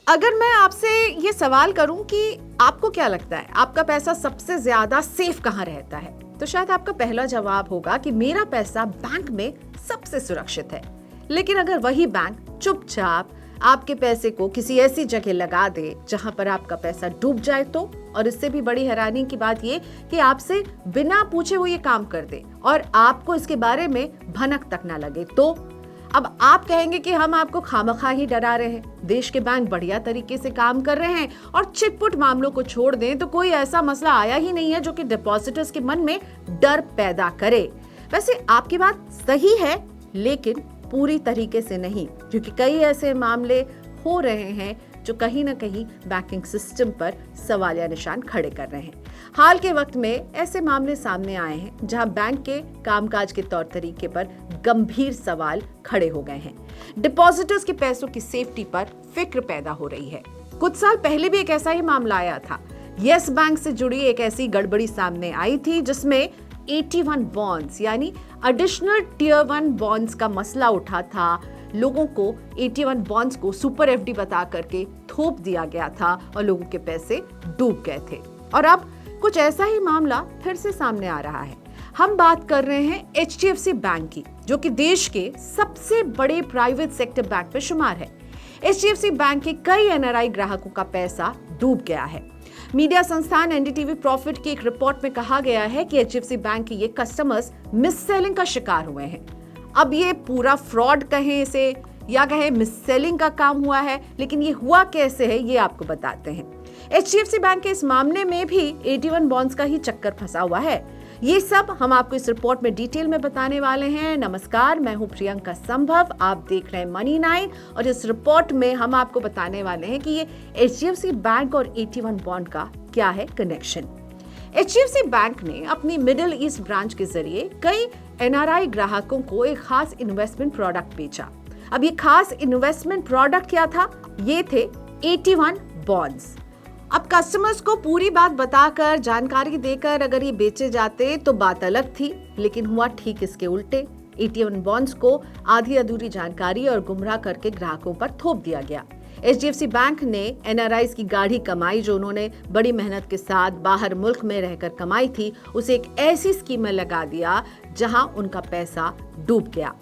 अगर मैं आपसे ये सवाल करूं कि आपको क्या लगता है आपका पैसा सबसे ज्यादा सेफ कहाँ रहता है, तो शायद आपका पहला जवाब होगा कि मेरा पैसा बैंक में सबसे सुरक्षित है। लेकिन अगर वही बैंक चुपचाप आपके पैसे को किसी ऐसी जगह लगा दे जहां पर आपका पैसा डूब जाए तो, और इससे भी बड़ी हैरानी की बात ये कि आपसे बिना पूछे वो ये काम कर दे और आपको इसके बारे में भनक तक ना लगे, तो अब आप कहेंगे कि हम आपको खामखा ही डरा रहे हैं। देश के बैंक बढ़िया तरीके से काम कर रहे हैं और चिटपुट मामलों को छोड़ दें तो कोई ऐसा मसला आया ही नहीं है जो कि डिपॉजिटर्स के मन में डर पैदा करे। वैसे आपकी बात सही है, लेकिन पूरी तरीके से नहीं, क्योंकि कई ऐसे मामले हो रहे हैं जो कहीं ना कहीं बैंकिंग सिस्टम पर सवालिया निशान खड़े कर रहे हैं। हाल के वक्त में ऐसे मामले सामने आए हैं जहां बैंक के कामकाज के तौर तरीके पर गंभीर सवाल खड़े हो गए हैं। डिपॉजिटर्स के पैसों की सेफ्टी पर फिक्र पैदा हो रही है। कुछ साल पहले भी एक ऐसा ही मामला आया था। यस बैंक से जुड़ी एक ऐसी गड़बड़ी सामने आई थी जिसमें 81 बॉन्ड्स यानी एडिशनल टियर 1 बॉन्ड्स का मसला उठा था। लोगों को 81 बॉन्ड्स को सुपर एफडी बता करके थोप दिया गया था और लोगों के पैसे डूब गए थे। और अब कुछ ऐसा ही मामला फिर से सामने आ रहा है। हम बात कर रहे हैं एचडीएफसी बैंक की, जो कि देश के सबसे बड़े प्राइवेट सेक्टर बैंक में शुमार है। एचडीएफसी बैंक के कई एनआरआई ग्राहकों का पैसा डूब गया है। मीडिया संस्थान एनडीटीवी प्रॉफिट की एक रिपोर्ट में कहा गया है कि एचडीएफसी बैंक के ये कस्टमर्स मिस सेलिंग का शिकार हुए हैं। अब ये पूरा फ्रॉड कहें इसे या कहें मिस सेलिंग का काम हुआ है, लेकिन ये हुआ कैसे है ये आपको बताते हैं। एचडीएफसी बैंक के इस मामले में भी 81 बॉन्ड्स का ही चक्कर फंसा हुआ है। ये सब हम आपको इस रिपोर्ट में डिटेल में बताने वाले हैं। नमस्कार, मैं हूं प्रियंका संभव, आप देख रहे हैं मनी 9 और इस रिपोर्ट में हम आपको बताने वाले हैं कि ये एचडीएफसी बैंक और 81 बॉन्ड का क्या है कनेक्शन। एचडीएफसी बैंक ने अपनी मिडिल ईस्ट ब्रांच के जरिए कई एनआरआई ग्राहकों को एक खास इन्वेस्टमेंट प्रोडक्ट बेचा। अब ये खास इन्वेस्टमेंट प्रोडक्ट क्या था? ये थे 81 बॉन्ड्स। अब कस्टमर्स को पूरी बात बताकर, जानकारी देकर अगर ये बेचे जाते तो बात अलग थी, लेकिन हुआ ठीक इसके उल्टे। 81 बॉन्ड्स को आधी अधूरी जानकारी और गुमराह करके ग्राहकों पर थोप दिया गया। एचडीएफसी बैंक ने एनआरआईज की गाढ़ी कमाई जो उन्होंने बड़ी मेहनत के साथ बाहर मुल्क में रहकर कमाई थी, उसे एक ऐसी स्कीम में लगा दिया जहां उनका पैसा डूब गया।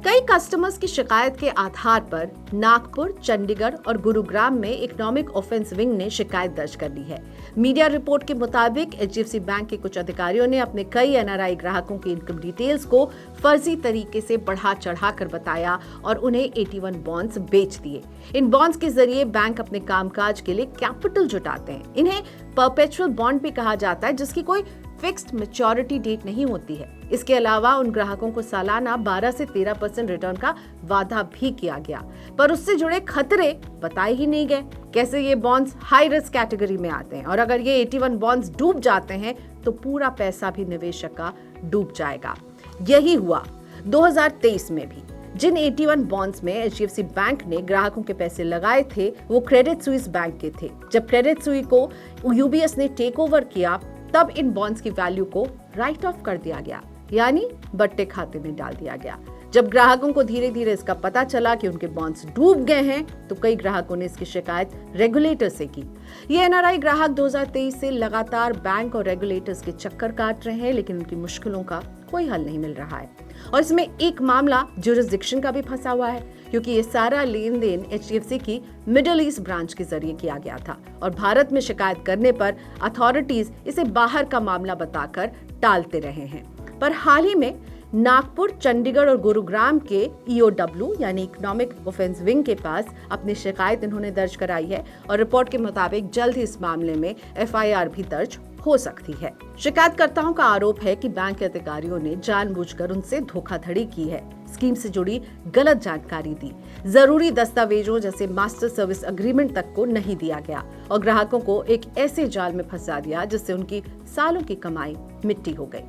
कई कस्टमर्स की शिकायत के आधार पर नागपुर, चंडीगढ़ और गुरुग्राम में इकोनॉमिक ऑफेंस विंग ने शिकायत दर्ज कर ली है। मीडिया रिपोर्ट के मुताबिक एचडीएफसी बैंक के कुछ अधिकारियों ने अपने कई एनआरआई ग्राहकों की इनकम डिटेल्स को फर्जी तरीके से बढ़ा चढ़ा कर बताया और उन्हें 81 बॉन्ड्स बेच दिए। इन बॉन्ड्स के जरिए बैंक अपने कामकाज के लिए कैपिटल जुटाते हैं। इन्हें परपेचुअल बॉन्ड भी कहा जाता है, जिसकी कोई फिक्स्ड मैच्योरिटी डेट नहीं होती है। इसके अलावा उन ग्राहकों को सालाना 12 से 13% रिटर्न का वादा भी किया गया, पर उससे जुड़े खतरे बताए ही नहीं गए। कैसे ये बॉन्ड्स हाई रिस्क कैटेगरी में आते हैं और अगर ये 81 बॉन्ड्स डूब जाते हैं तो पूरा पैसा भी निवेशक का डूब जाएगा। यही हुआ 2023 में भी। जिन 81 बॉन्ड्स में एचडीएफसी बैंक ने ग्राहकों के पैसे लगाए थे वो क्रेडिट स्विस बैंक के थे। जब क्रेडिट स्विस को यूबीएस ने टेक ओवर किया तब इन बॉन्ड्स की वैल्यू को राइट ऑफ कर दिया गया, यानी बट्टे खाते में डाल दिया गया। जब ग्राहकों को धीरे धीरे इसका पता चला कि उनके बॉन्ड्स डूब गए हैं तो कई ग्राहकों ने इसकी शिकायत रेगुलेटर से की। ये एनआरआई ग्राहक 2023 से लगातार बैंक और रेगुलेटर्स के चक्कर काट रहे हैं, लेकिन उनकी मुश्किलों का कोई हल नहीं मिल रहा है। और इसमें एक मामला जुरिसडिक्शन का भी फंसा हुआ है, क्योंकि ये सारा लेन देन एचडीएफसी की मिडिल ईस्ट ब्रांच के जरिए किया गया था और भारत में शिकायत करने पर अथॉरिटीज इसे बाहर का मामला बताकर टालते रहे हैं। पर हाल ही में नागपुर, चंडीगढ़ और गुरुग्राम के ईओडब्ल्यू यानी इकोनॉमिक ऑफेंस विंग के पास अपनी शिकायत इन्होंने दर्ज कराई है और रिपोर्ट के मुताबिक जल्द ही इस मामले में एफआईआर भी दर्ज हो सकती है। शिकायतकर्ताओं का आरोप है कि बैंक के अधिकारियों ने जानबूझकर उनसे धोखाधड़ी की है, स्कीम से जुड़ी गलत जानकारी दी, जरूरी दस्तावेजों जैसे मास्टर सर्विस एग्रीमेंट तक को नहीं दिया गया और ग्राहकों को एक ऐसे जाल में फंसा दिया जिससे उनकी सालों की कमाई मिट्टी हो गई।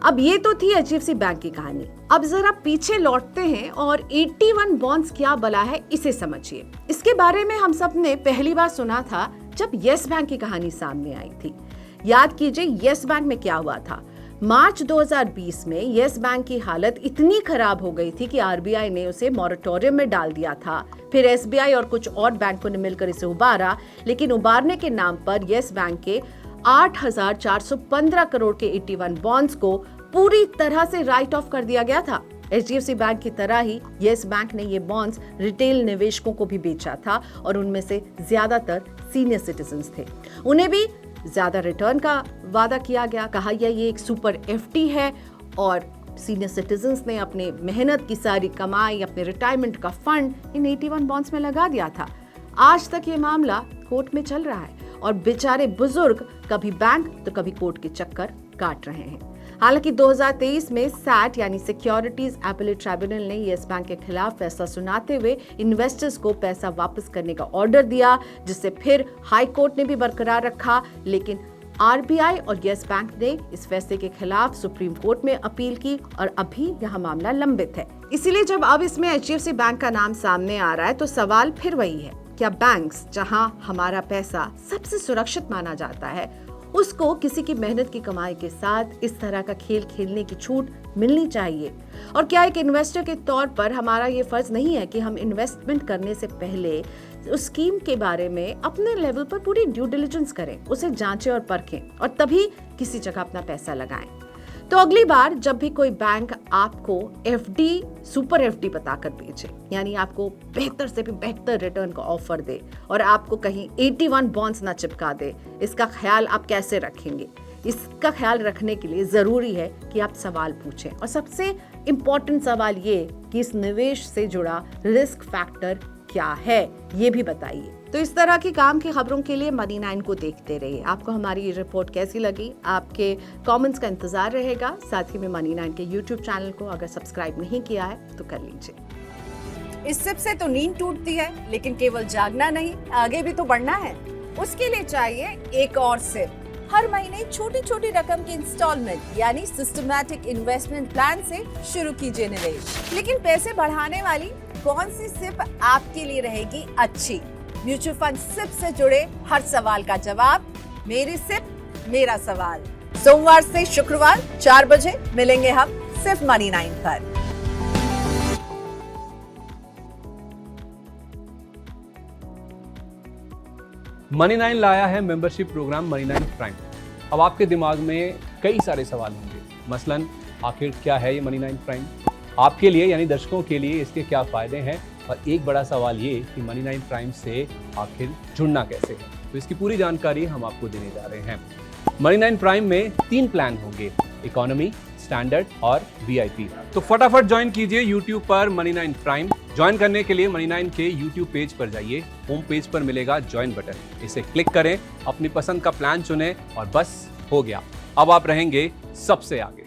अब ये तो थी एचडीएफसी बैंक की कहानी। अब जरा पीछे लौटते हैं और 81 बॉन्ड्स क्या बला है इसे समझिए। इसके बारे में हम सब ने पहली बार सुना था जब यस बैंक की कहानी सामने आई थी। याद कीजिए यस बैंक में क्या हुआ था। मार्च 2020 में यस बैंक की हालत इतनी खराब हो गई थी कि आरबीआई ने उसे मॉरेटोरियम में डाल दिया था। फिर एसबीआई और कुछ और बैंकों ने मिलकर इसे उबारा, लेकिन उबारने के नाम पर यस बैंक के 8,415 करोड़ के 81 बॉन्ड्स को पूरी तरह से राइट ऑफ कर दिया गया था। एचडीएफसी बैंक की तरह ही यस बैंक ने ये बॉन्ड्स रिटेल निवेशकों को भी बेचा था और उनमें से ज्यादातर सीनियर सिटीजन्स थे। उन्हें भी ज्यादा रिटर्न का वादा किया गया, कहा ये एक सुपर एफडी है और सीनियर सिटीजन्स ने अपने मेहनत की सारी कमाई, अपने रिटायरमेंट का फंड इन 81 बॉन्ड्स में लगा दिया था। आज तक ये मामला कोर्ट में चल रहा है और बेचारे बुजुर्ग कभी बैंक तो कभी कोर्ट के चक्कर काट रहे हैं। हालांकि 2023 में सैट यानी सिक्योरिटीज अपीलेट ट्राइब्यूनल ने यस बैंक के खिलाफ फैसला सुनाते हुए इन्वेस्टर्स को पैसा वापस करने का ऑर्डर दिया, जिसे फिर हाई कोर्ट ने भी बरकरार रखा। लेकिन आरबीआई और यस बैंक ने इस फैसले के खिलाफ सुप्रीम कोर्ट में अपील की और अभी यह मामला लंबित है। इसीलिए जब अब इसमें एचडीएफसी बैंक का नाम सामने आ रहा है तो सवाल फिर वही है, क्या बैंक्स जहां हमारा पैसा सबसे सुरक्षित माना जाता है उसको किसी की मेहनत की कमाई के साथ इस तरह का खेल खेलने की छूट मिलनी चाहिए? और क्या एक इन्वेस्टर के तौर पर हमारा ये फर्ज नहीं है कि हम इन्वेस्टमेंट करने से पहले उस स्कीम के बारे में अपने लेवल पर पूरी ड्यू डिलिजेंस करें, उसे जांचें और परखें और तभी किसी जगह अपना पैसा लगाएं? तो अगली बार जब भी कोई बैंक आपको एफडी, सुपर एफडी बताकर बेचे, यानी आपको बेहतर से भी बेहतर रिटर्न का ऑफर दे और आपको कहीं 81 बॉन्ड्स ना चिपका दे, इसका ख्याल आप कैसे रखेंगे? इसका ख्याल रखने के लिए जरूरी है कि आप सवाल पूछें और सबसे इंपॉर्टेंट सवाल ये कि इस निवेश से जुड़ा रिस्क फैक्टर क्या है, ये भी बताइए। तो इस तरह की काम की खबरों के लिए मनी 9 को देखते रहिए। आपको हमारी ये रिपोर्ट कैसी लगी, आपके कमेंट्स का इंतजार रहेगा। साथ ही में मनी 9 के यूट्यूब चैनल को अगर सब्सक्राइब नहीं किया है तो कर लीजिए। इस सिप से तो नींद टूटती है, लेकिन केवल जागना नहीं, आगे भी तो बढ़ना है। उसके लिए चाहिए एक और सिप। हर महीने छोटी छोटी रकम की इंस्टॉलमेंट यानी सिस्टमैटिक इन्वेस्टमेंट प्लान से शुरू कीजिए निवेश। लेकिन पैसे बढ़ाने वाली कौन सी सिप आपके लिए रहेगी अच्छी? म्यूचुअल फंड सिप से जुड़े हर सवाल का जवाब मेरी सिप मेरा सवाल। सोमवार से शुक्रवार 4 बजे मिलेंगे हम सिर्फ मनी 9 पर। मनी 9 लाया है मेंबरशिप प्रोग्राम मनी 9 प्राइम। अब आपके दिमाग में कई सारे सवाल होंगे, मसलन आखिर क्या है ये मनी 9 प्राइम, आपके लिए यानी दर्शकों के लिए इसके क्या फायदे हैं, और एक बड़ा सवाल ये कि मनी 9 प्राइम से आखिर जुड़ना कैसे है। तो इसकी पूरी जानकारी हम आपको देने जा रहे हैं। मनी 9 प्राइम में 3 प्लान होंगे, इकोनॉमी, स्टैंडर्ड और वीआईपी। तो फटाफट ज्वाइन कीजिए YouTube पर मनी 9 प्राइम। ज्वाइन करने के लिए मनी 9 के YouTube पेज पर जाइए, होम पेज पर मिलेगा ज्वाइन बटन, इसे क्लिक करें, अपनी पसंद का प्लान चुनें और बस हो गया, अब आप रहेंगे सबसे आगे।